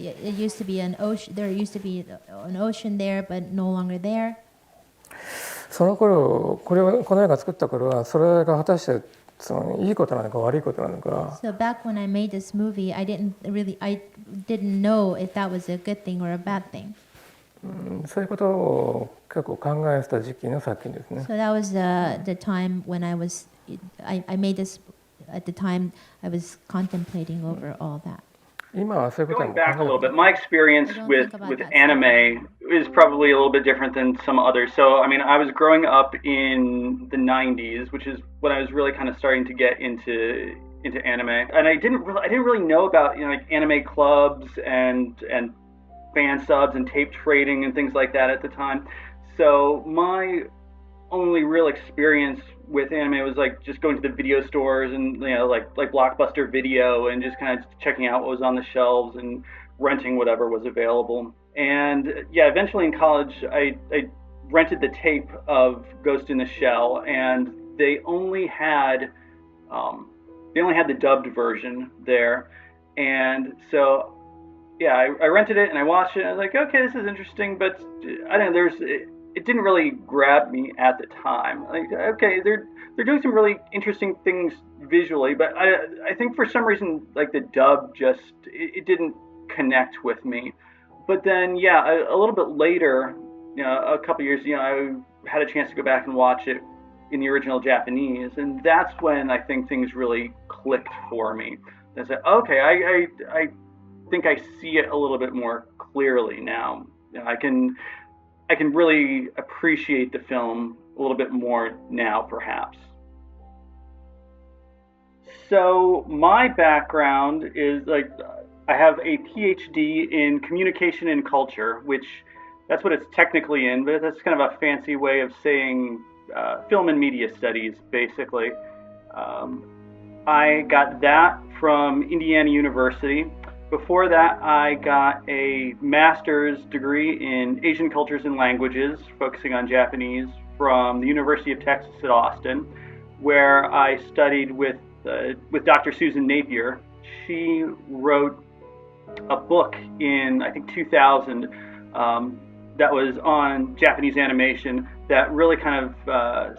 it used to be an ocean. There used to be an ocean there, but no longer there. その頃この映画作った頃はそれが果たしてそのいいことなのか悪いことなのか。So back when I made this movie, I didn't know if that was a good thing or a bad thing. そういうことを結構考えてた時期の作品ですね。So that was the time when I made this. At the time, I was contemplating over all that. Going back a little bit, my experience with anime is probably a little bit different than some others. So, I mean, I was growing up in the 90s, which is when I was really kind of starting to get into anime, and I didn't really know about like anime clubs and fan subs and tape trading and things like that at the time. So my only real experience with anime was like just going to the video stores and like Blockbuster Video and just kind of checking out what was on the shelves and renting whatever was available. And yeah, eventually in college I rented the tape of Ghost in the Shell, and they only had the dubbed version there. And so yeah, I rented it and I watched it and I was like, okay, this is interesting, but I don't know, it didn't really grab me at the time. Like, okay, they're doing some really interesting things visually, but I think for some reason, like the dub just it didn't connect with me. But then, yeah, a little bit later, a couple years, I had a chance to go back and watch it in the original Japanese, and that's when I think things really clicked for me. I said, okay, I think I see it a little bit more clearly now. I can really appreciate the film a little bit more now, perhaps. So my background is like I have a PhD in communication and culture, which that's what it's technically in, but that's kind of a fancy way of saying film and media studies, basically. I got that from Indiana University. Before that, I got a master's degree in Asian cultures and languages, focusing on Japanese, from the University of Texas at Austin, where I studied with Dr. Susan Napier. She wrote a book in, I think, 2000 that was on Japanese animation that really kind of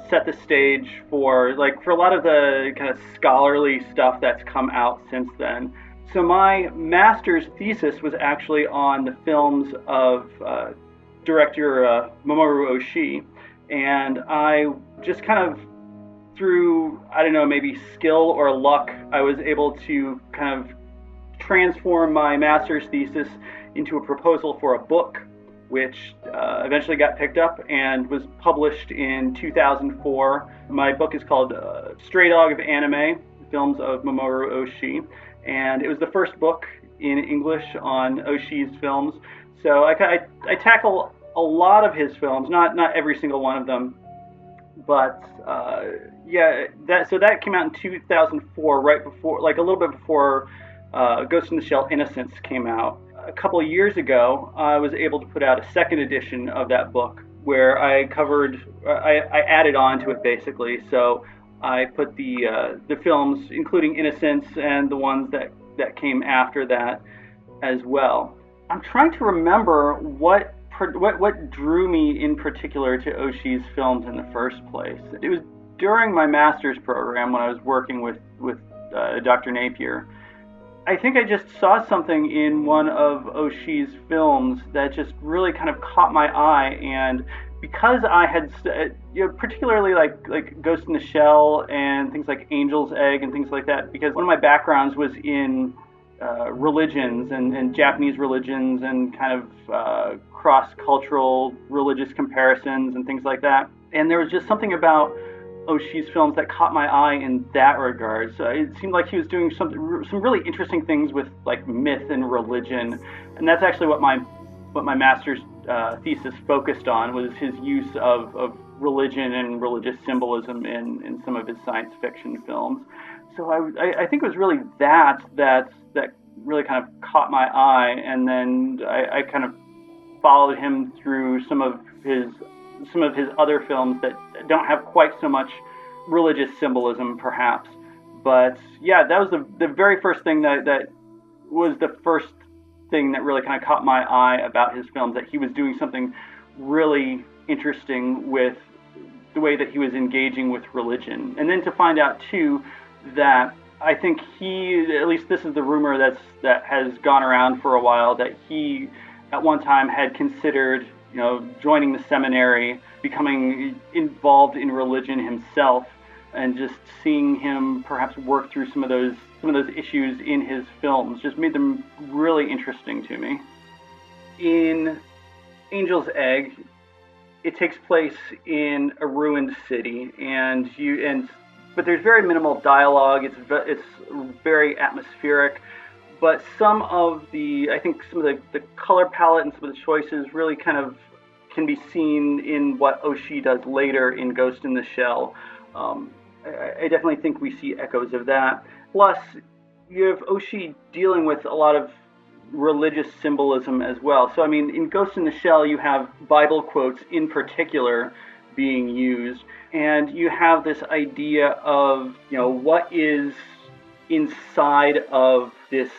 set the stage for a lot of the kind of scholarly stuff that's come out since then. So my master's thesis was actually on the films of director Mamoru Oshii, and I just kind of through, I don't know, maybe skill or luck, I was able to kind of transform my master's thesis into a proposal for a book, which eventually got picked up and was published in 2004. My book is called Stray Dog of Anime, Films of Mamoru Oshii, and it was the first book in English on Oshii's films. So I tackle a lot of his films, not every single one of them, but that came out in 2004, right before, like a little bit before Ghost in the Shell Innocence came out. A couple of years ago, I was able to put out a second edition of that book where I added on to it basically. So I put the films, including Innocence and the ones that came after that as well. I'm trying to remember what drew me in particular to Oshii's films in the first place. It was during my master's program when I was working with Dr. Napier. I think I just saw something in one of Oshii's films that just really kind of caught my eye, and because I had, particularly like Ghost in the Shell and things like Angel's Egg and things like that, because one of my backgrounds was in religions and Japanese religions and kind of cross-cultural religious comparisons and things like that. And there was just something about Oshii's films that caught my eye in that regard. So it seemed like he was doing some really interesting things with like myth and religion, and that's actually what my master's thesis focused on, was his use of religion and religious symbolism in some of his science fiction films. So I think it was really that really kind of caught my eye, and then I kind of followed him through some of his other films that don't have quite so much religious symbolism, perhaps. But yeah, that was the very first thing that was the first thing that really kind of caught my eye about his films, that he was doing something really interesting with the way that he was engaging with religion. And then to find out, too, that I think he, at least this is the rumor that has gone around for a while, that he at one time had considered, joining the seminary, becoming involved in religion himself, and just seeing him perhaps work through some of those issues in his films just made them really interesting to me. In Angel's Egg, it takes place in a ruined city, but there's very minimal dialogue. It's very atmospheric, but some of the color palette and some of the choices really kind of can be seen in what Oshii does later in Ghost in the Shell. I definitely think we see echoes of that. Plus, you have Oshii dealing with a lot of religious symbolism as well. So, in Ghost in the Shell, you have Bible quotes in particular being used, and you have this idea of, what is inside of this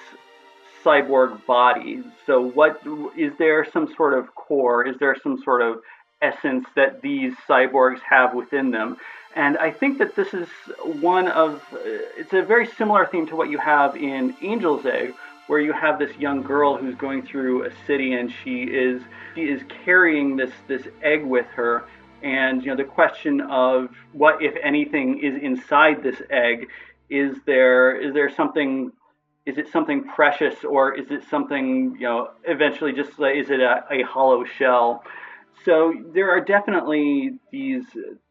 cyborg body. So what is there some sort of core? Is there some sort of essence that these cyborgs have within them? And I think that this is it's a very similar theme to what you have in Angel's Egg, where you have this young girl who's going through a city, and she is carrying this egg with her, and the question of what, if anything, is inside this egg. Is there something? Is it something precious, or is it something, eventually just is it a hollow shell? So there are definitely these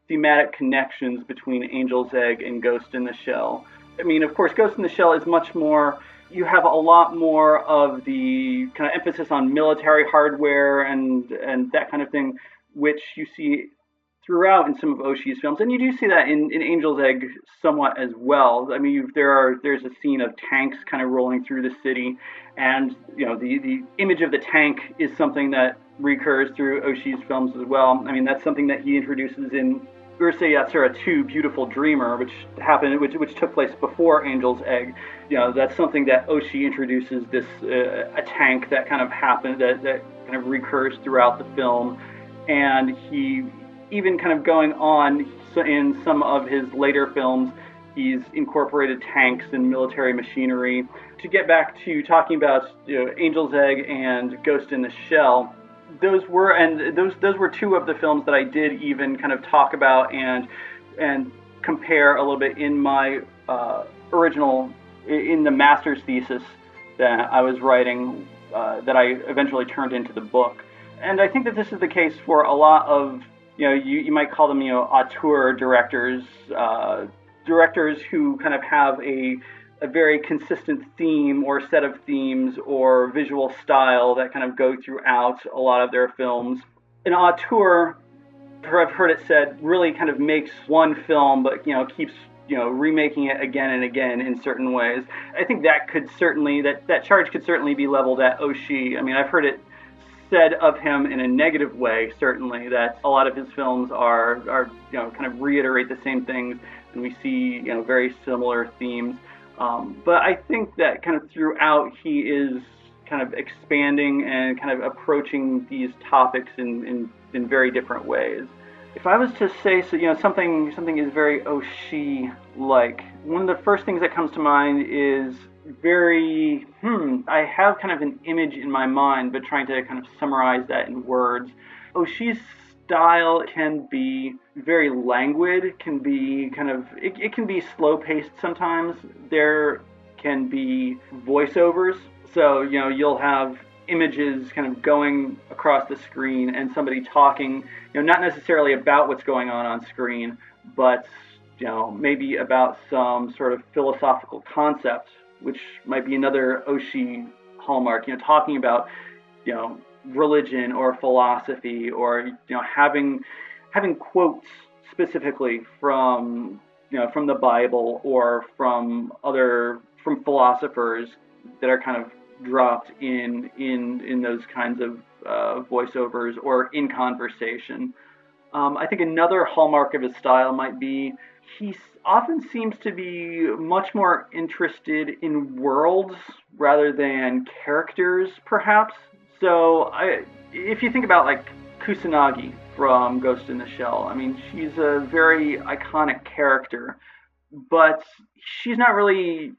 thematic connections between Angel's Egg and Ghost in the Shell. Of course, Ghost in the Shell is much more, you have a lot more of the kind of emphasis on military hardware and that kind of thing, which you see throughout in some of Oshii's films, and you do see that in Angel's Egg somewhat as well. There's a scene of tanks kind of rolling through the city, and the image of the tank is something that recurs through Oshii's films as well. That's something that he introduces in Urusei Yatsura 2, Beautiful Dreamer, which took place before Angel's Egg. That's something that Oshii introduces, this a tank that kind of that kind of recurs throughout the film, and he even kind of going on in some of his later films, he's incorporated tanks and military machinery. To get back to talking about Angel's Egg and Ghost in the Shell, those were two of the films that I did even kind of talk about and compare a little bit in my in the master's thesis that I was writing, that I eventually turned into the book. And I think that this is the case for a lot of, you might call them, auteur directors, directors who kind of have a very consistent theme or set of themes or visual style that kind of go throughout a lot of their films. An auteur, I've heard it said, really kind of makes one film, but keeps remaking it again and again in certain ways. I think that could certainly that charge could certainly be leveled at Oshii. I've heard it said of him in a negative way, certainly, that a lot of his films are kind of reiterate the same things, and we see very similar themes. But I think that kind of throughout he is kind of expanding and kind of approaching these topics in very different ways. If I was to say something is very Oshii-like, one of the first things that comes to mind is I have kind of an image in my mind, but trying to kind of summarize that in words. Oshii's style can be very languid, can be it can be slow-paced sometimes. There can be voiceovers, so you'll have images kind of going across the screen and somebody talking, not necessarily about what's going on screen, but maybe about some sort of philosophical concept, which might be another Oshii hallmark, talking about religion or philosophy, or having quotes specifically from the Bible or from philosophers that are kind of dropped in those kinds of voiceovers or in conversation. I think another hallmark of his style might be he often seems to be much more interested in worlds rather than characters, perhaps. So if you think about like Kusanagi from Ghost in the Shell, I mean, she's a very iconic character, but she's not really,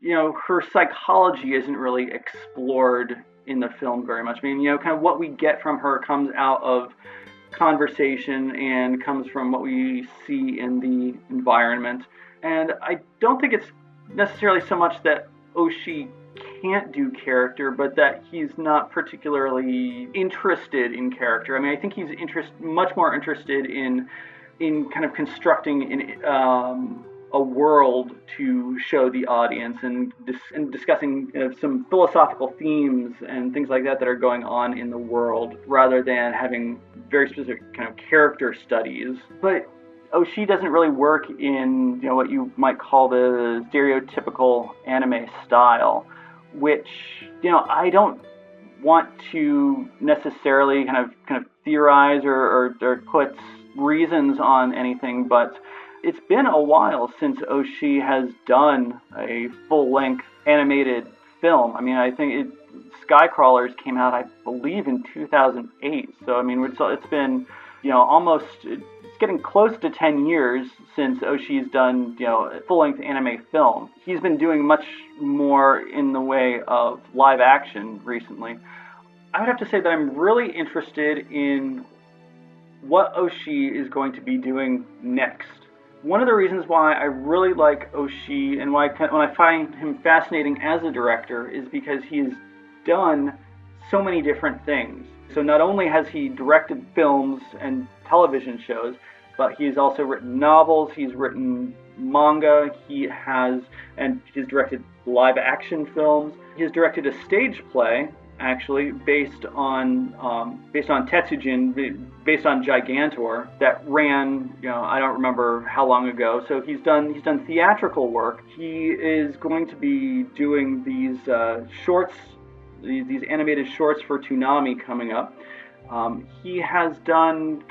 her psychology isn't really explored in the film very much. I mean, kind of what we get from her comes out of conversation and comes from what we see in the environment. And I don't think it's necessarily so much that Oshii can't do character, but that he's not particularly interested in character. I mean, I think he's much more interested in kind of constructing a world to show the audience and discussing some philosophical themes and things like that are going on in the world, rather than having very specific kind of character studies. But Oshii doesn't really work in what you might call the stereotypical anime style, which I don't want to necessarily kind of theorize or put reasons on anything, but it's been a while since Oshii has done a full-length animated film. I mean, I think Skycrawlers came out, I believe, in 2008. So I mean, it's been almost, it's getting close to 10 years since Oshii's done a full-length anime film. He's been doing much more in the way of live action recently. I would have to say that I'm really interested in what Oshii is going to be doing next. One of the reasons why I really like Oshii and when I find him fascinating as a director is because he's done so many different things. So not only has he directed films and television shows, but he's also written novels, he's written manga, he's directed live action films, he's directed a stage play, actually, based on Tetsujin, based on Gigantor, that ran, I don't remember how long ago. So he's done theatrical work. He is going to be doing these shorts, these animated shorts for Toonami coming up. He has done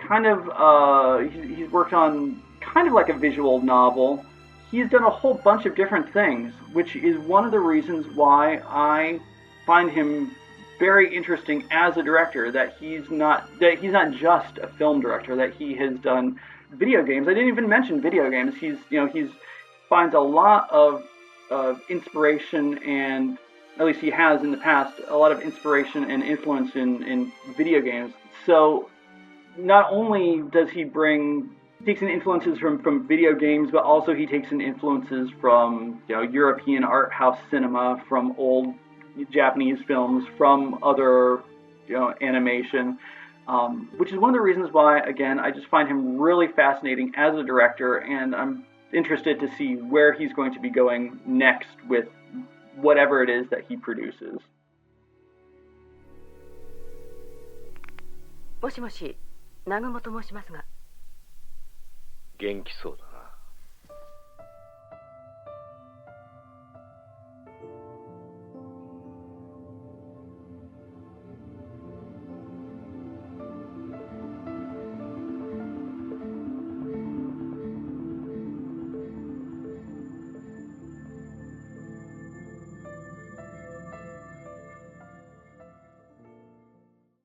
he's worked on kind of like a visual novel. He's done a whole bunch of different things, which is one of the reasons why I find him very interesting as a director, that he's not just a film director, that he has done video games. I didn't even mention video games. He's finds a lot of inspiration, and at least he has in the past, a lot of inspiration and influence in video games. So not only does he takes in influences from video games, but also he takes in influences from European art house cinema, from old Japanese films, from other animation, which is one of the reasons why, again, I just find him really fascinating as a director, and I'm interested to see where he's going to be going next with whatever it is that he produces. もしもし、南雲と申しますが。元気そうだ。